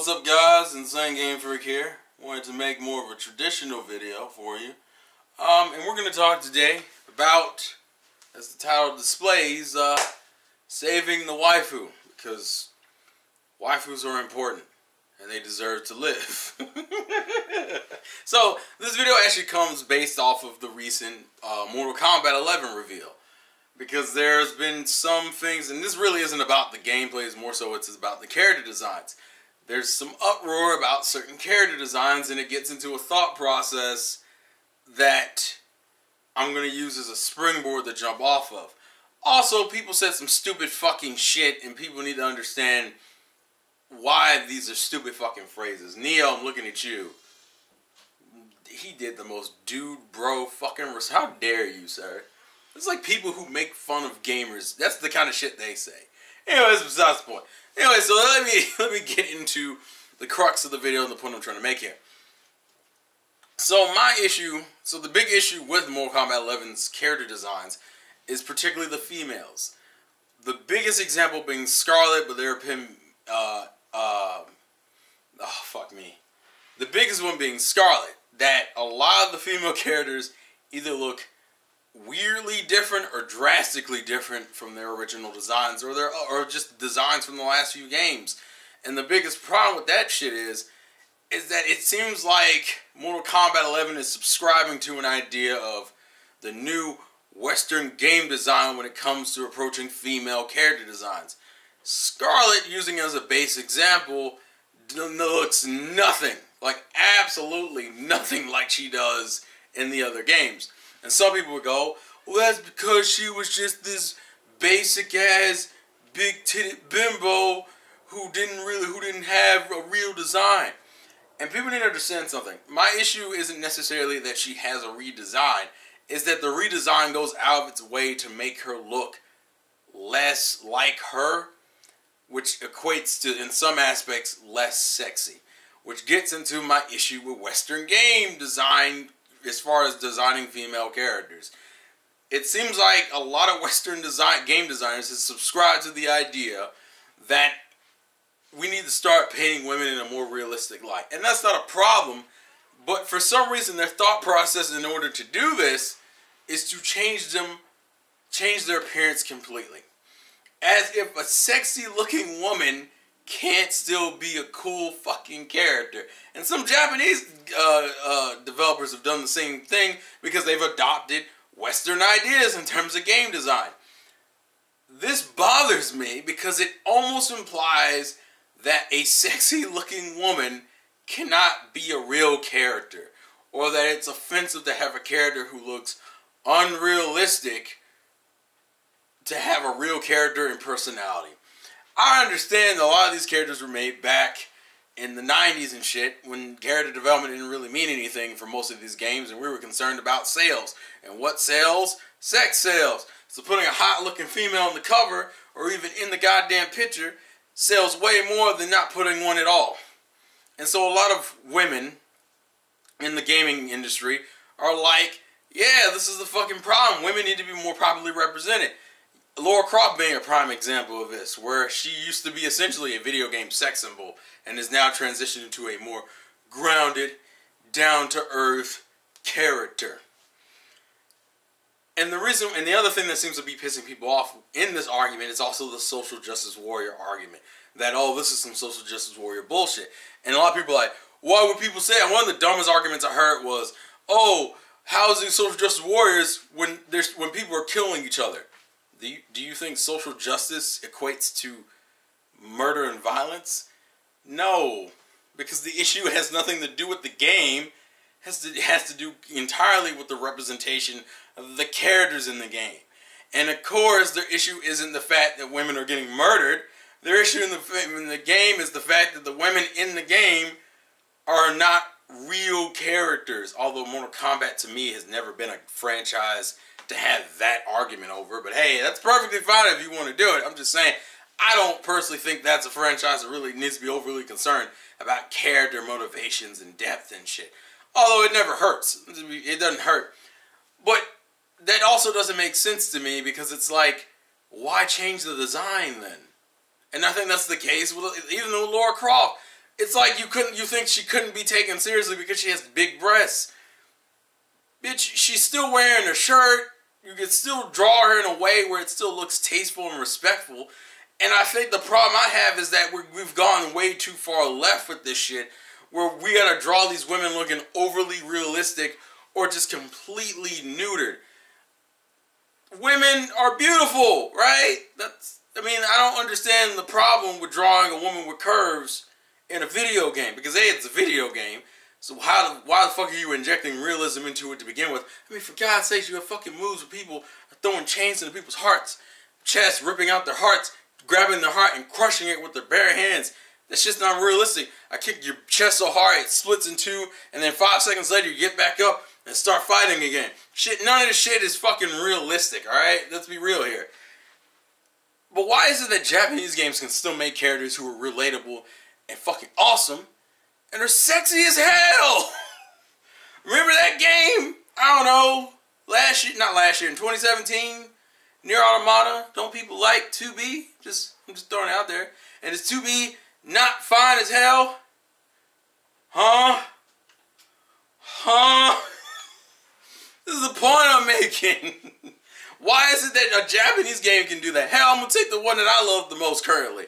What's up, guys? Insane Game Freak here. Wanted to make more of a traditional video for you. And we're going to talk today about, as the title displays, saving the waifu. Because waifus are important and they deserve to live. So, this video actually comes based off of the recent Mortal Kombat 11 reveal. Because there's been some things, and this really isn't about the gameplay, it's more so it's about the character designs. There's some uproar about certain character designs, and it gets into a thought process that I'm going to use as a springboard to jump off of. Also, people said some stupid fucking shit, and people need to understand why these are stupid fucking phrases. Neo, I'm looking at you. He did the most dude, bro, fucking... How dare you, sir? It's like people who make fun of gamers. That's the kind of shit they say. Anyways, besides the point. Anyway, so let me get into the crux of the video and the point I'm trying to make here. So the big issue with Mortal Kombat 11's character designs is particularly the females. The biggest example being Scarlet, but there have been, the biggest one being Scarlet, that a lot of the female characters either look weirdly different or drastically different from their original designs, or just designs from the last few games. And the biggest problem with that shit is that it seems like Mortal Kombat 11 is subscribing to an idea of the new Western game design when it comes to approaching female character designs. Scarlet, using as a base example, looks nothing, like absolutely nothing like she does in the other games. And some people would go, well, that's because she was just this basic ass big titted bimbo who didn't have a real design. And people need to understand something. My issue isn't necessarily that she has a redesign. It's that the redesign goes out of its way to make her look less like her, which equates to, in some aspects, less sexy. Which gets into my issue with Western game design as far as designing female characters. It seems like a lot of Western game designers have subscribed to the idea that we need to start painting women in a more realistic light. And that's not a problem, but for some reason their thought process in order to do this is to change their appearance completely. As if a sexy looking woman can't still be a cool fucking character. And some Japanese developers have done the same thing because they've adopted Western ideas in terms of game design. This bothers me because it almost implies that a sexy looking woman cannot be a real character, or that it's offensive to have a character who looks unrealistic to have a real character and personality. I understand a lot of these characters were made back in the 90s and shit, when character development didn't really mean anything for most of these games, and we were concerned about sales. And what sells? Sex sells. So putting a hot looking female on the cover, or even in the goddamn picture, sells way more than not putting one at all. And so a lot of women in the gaming industry are like, yeah, this is the fucking problem. Women need to be more properly represented. Lara Croft being a prime example of this, where she used to be essentially a video game sex symbol and is now transitioned into a more grounded, down-to-earth character. And the other thing that seems to be pissing people off in this argument is also the social justice warrior argument. That, oh, this is some social justice warrior bullshit. And a lot of people are like, why would people say it? One of the dumbest arguments I heard was, oh, how is it social justice warriors when people are killing each other? Do you think social justice equates to murder and violence? No, because the issue has nothing to do with the game. It has to do entirely with the representation of the characters in the game. And of course, their issue isn't the fact that women are getting murdered. Their issue in the game is the fact that the women in the game are not real characters. Although Mortal Kombat to me has never been a franchise to have that argument over, but hey, that's perfectly fine if you want to do it. I'm just saying, I don't personally think that's a franchise that really needs to be overly concerned about character motivations and depth and shit. Although it never hurts. It doesn't hurt. But that also doesn't make sense to me, because it's like, why change the design then? And I think that's the case with even with Lara Croft. It's like you think she couldn't be taken seriously because she has big breasts. Bitch, she's still wearing a shirt. You can still draw her in a way where it still looks tasteful and respectful. And I think the problem I have is that we've gone way too far left with this shit, where we gotta draw these women looking overly realistic or just completely neutered. Women are beautiful, right? I don't understand the problem with drawing a woman with curves in a video game, because A, it's a video game, so why the fuck are you injecting realism into it to begin with? I mean, for God's sakes, you have fucking moves where people are throwing chains into people's hearts, chests, ripping out their hearts, grabbing their heart and crushing it with their bare hands. That's just not realistic. I kick your chest so hard it splits in two, and then 5 seconds later you get back up and start fighting again. Shit, none of this shit is fucking realistic, alright? Let's be real here. But why is it that Japanese games can still make characters who are relatable and fucking awesome and are sexy as hell? Remember that game? I don't know. Not last year, in 2017, Nier Automata. Don't people like 2B? I'm just throwing it out there. And is 2B not fine as hell? Huh? This is the point I'm making. Why is it that a Japanese game can do that? Hell, I'm gonna take the one that I love the most currently.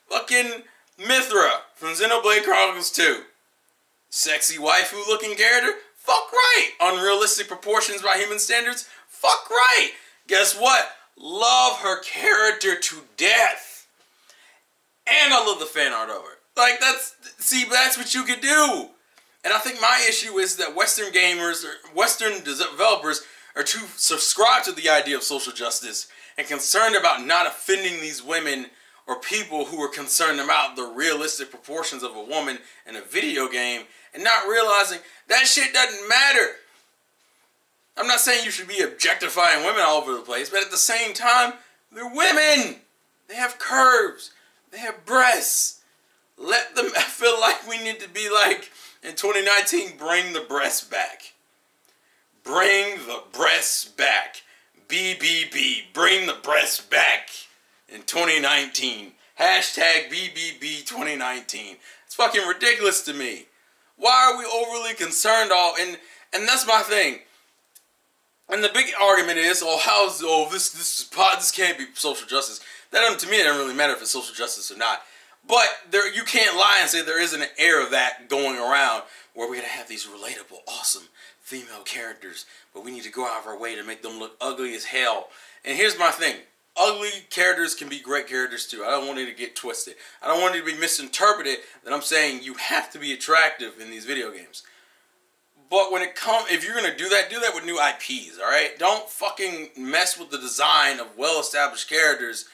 Fucking Mithra from Xenoblade Chronicles 2. Sexy waifu looking character? Fuck right. Unrealistic proportions by human standards? Fuck right. Guess what? Love her character to death. And I love the fan art over it. Like, that's what you could do. And I think my issue is that Western gamers, or Western developers, are too subscribed to the idea of social justice and concerned about not offending these women or people who are concerned about the realistic proportions of a woman in a video game, and not realizing that shit doesn't matter. I'm not saying you should be objectifying women all over the place, but at the same time, they're women. They have curves. They have breasts. Let them, I feel like we need to be like, in 2019, bring the breasts back. Bring the breasts back. BBB. Bring the breasts back in 2019. Hashtag BBB 2019. It's fucking ridiculous to me. Why are we overly concerned and that's my thing. And the big argument is, this can't be social justice. To me, it doesn't really matter if it's social justice or not. But you can't lie and say there isn't an air of that going around where we're going to have these relatable, awesome female characters, but we need to go out of our way to make them look ugly as hell. And here's my thing. Ugly characters can be great characters too. I don't want it to get twisted. I don't want it to be misinterpreted that I'm saying you have to be attractive in these video games. But if you're going to do that with new IPs, alright? Don't fucking mess with the design of well-established characters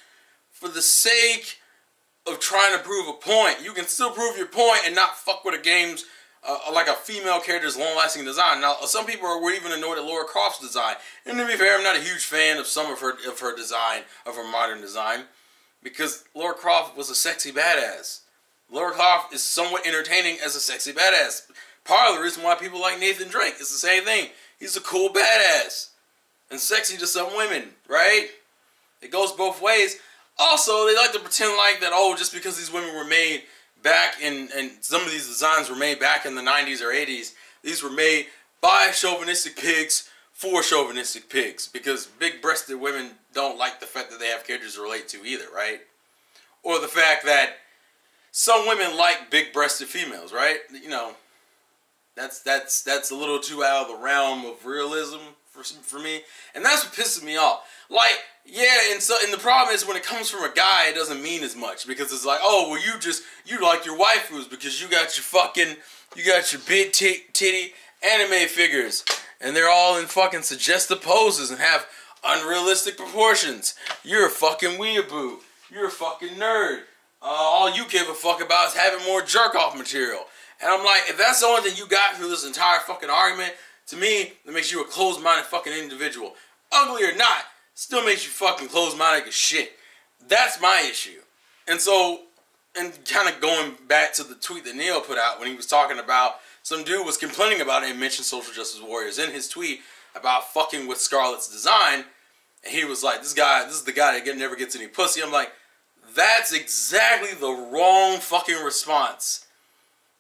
for the sake of trying to prove a point. You can still prove your point and not fuck with a game's like a female character's long-lasting design. Now, some people were even annoyed at Lara Croft's design. And to be fair, I'm not a huge fan of some of her design, of her modern design, because Lara Croft was a sexy badass. Lara Croft is somewhat entertaining as a sexy badass. Part of the reason why people like Nathan Drake is the same thing. He's a cool badass and sexy to some women, right? It goes both ways. Also, they like to pretend like that, oh, just because these women were made back and some of these designs were made back in the 90s or 80s, these were made by chauvinistic pigs for chauvinistic pigs, because big-breasted women don't like the fact that they have characters to relate to either, right? Or the fact that some women like big-breasted females, right? You know, that's a little too out of the realm of realism for me, and that's what pisses me off. Like, yeah, and the problem is when it comes from a guy, it doesn't mean as much, because it's like, oh, well, you like your waifus because you got your big titty anime figures, and they're all in fucking suggestive poses and have unrealistic proportions. You're a fucking weeaboo. You're a fucking nerd. All you give a fuck about is having more jerk-off material. And I'm like, if that's the only thing you got through this entire fucking argument, to me, that makes you a closed-minded fucking individual. Ugly or not, still makes you fucking closed-minded as shit. That's my issue. And so, and kind of going back to the tweet that Neil put out when he was talking about, some dude was complaining about it and mentioned social justice warriors in his tweet about fucking with Scarlett's design. And he was like, this is the guy that never gets any pussy. I'm like, that's exactly the wrong fucking response.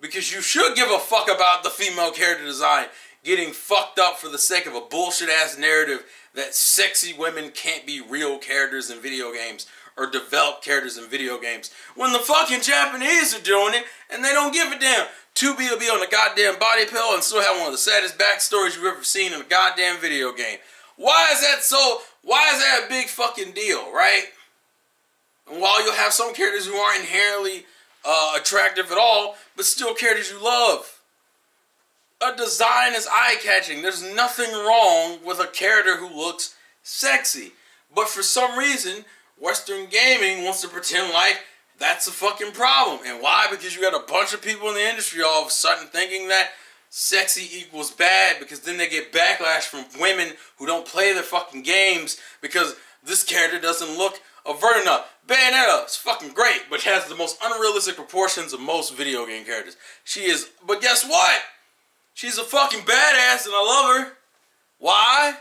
Because you should give a fuck about the female character design getting fucked up for the sake of a bullshit ass narrative that sexy women can't be real characters in video games or develop characters in video games. When the fucking Japanese are doing it and they don't give a damn. 2B will be on a goddamn body pill and still have one of the saddest backstories you've ever seen in a goddamn video game. Why is that a big fucking deal, right? And while you'll have some characters who aren't inherently attractive at all, but still characters you love. A design is eye-catching. There's nothing wrong with a character who looks sexy. But for some reason, Western gaming wants to pretend like that's a fucking problem. And why? Because you got a bunch of people in the industry all of a sudden thinking that sexy equals bad, because then they get backlash from women who don't play their fucking games because this character doesn't look avert enough. Bayonetta is fucking great, but has the most unrealistic proportions of most video game characters. She is, but guess what? She's a fucking badass and I love her. Why?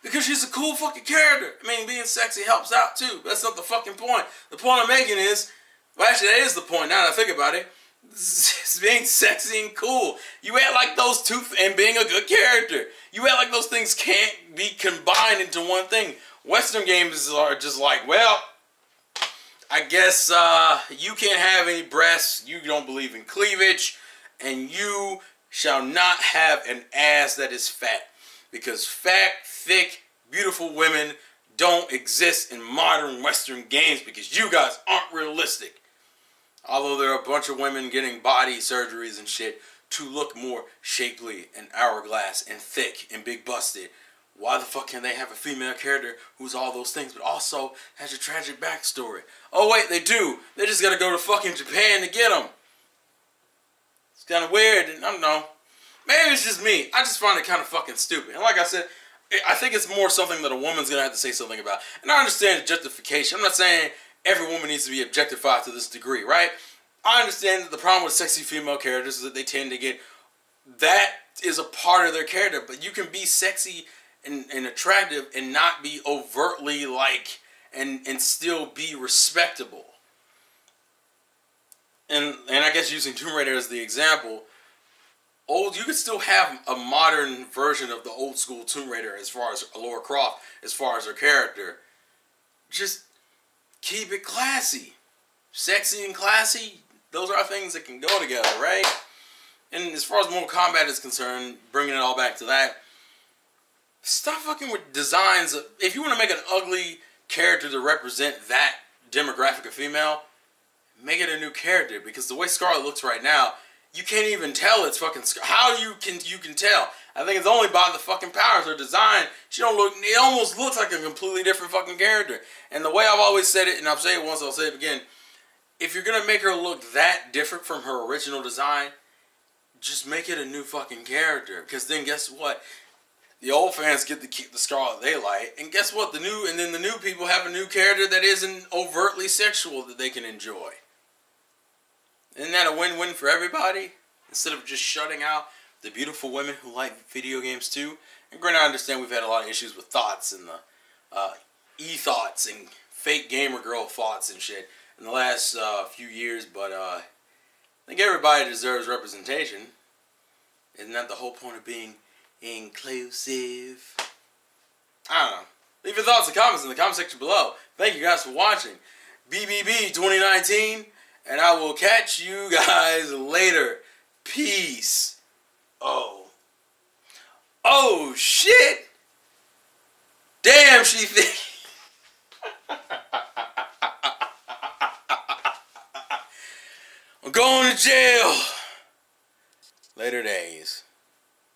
Because she's a cool fucking character. I mean, being sexy helps out too. That's not the fucking point. The point I'm making is, well, actually that is the point now that I think about it. It's being sexy and cool. You act like those two, and being a good character. You act like those things can't be combined into one thing. Western games are just like, well, I guess you can't have any breasts, you don't believe in cleavage, and you shall not have an ass that is fat. Because fat, thick, beautiful women don't exist in modern Western games because you guys aren't realistic. Although there are a bunch of women getting body surgeries and shit to look more shapely and hourglass and thick and big busted. Why the fuck can't they have a female character who's all those things but also has a tragic backstory? Oh wait, they do. They just gotta go to fucking Japan to get them. It's kind of weird. I don't know. Maybe it's just me. I just find it kind of fucking stupid. And like I said, I think it's more something that a woman's gonna have to say something about. And I understand the justification. I'm not saying every woman needs to be objectified to this degree, right? I understand that the problem with sexy female characters is that they tend to get... That is a part of their character. But you can be sexy and attractive and not be overtly like... And still be respectable. And I guess using Tomb Raider as the example... You could still have a modern version of the old school Tomb Raider as far as Lara Croft, as far as her character. Just... keep it classy. Sexy and classy, those are things that can go together, right? And as far as Mortal Kombat is concerned, bringing it all back to that, stop fucking with designs. If you want to make an ugly character to represent that demographic of female, make it a new character. Because the way Scarlet looks right now, you can't even tell it's fucking Scarlet. How you can tell? I think it's only by the fucking powers. Her design, she don't look, it almost looks like a completely different fucking character. And the way I've always said it, and I'll say it once, I'll say it again, if you're going to make her look that different from her original design, just make it a new fucking character. Because then guess what? The old fans get to keep the Scarlet they like. And guess what? The new people have a new character that isn't overtly sexual that they can enjoy. Isn't that a win-win for everybody? Instead of just shutting out the beautiful women who like video games too. And granted, I understand we've had a lot of issues with thoughts and the e-thoughts and fake gamer girl thoughts and shit in the last few years, but I think everybody deserves representation. Isn't that the whole point of being inclusive? I don't know. Leave your thoughts and comments in the comment section below. Thank you guys for watching. BBB 2019, and I will catch you guys later. Peace. Oh shit! Damn, she think. I'm going to jail. Later days.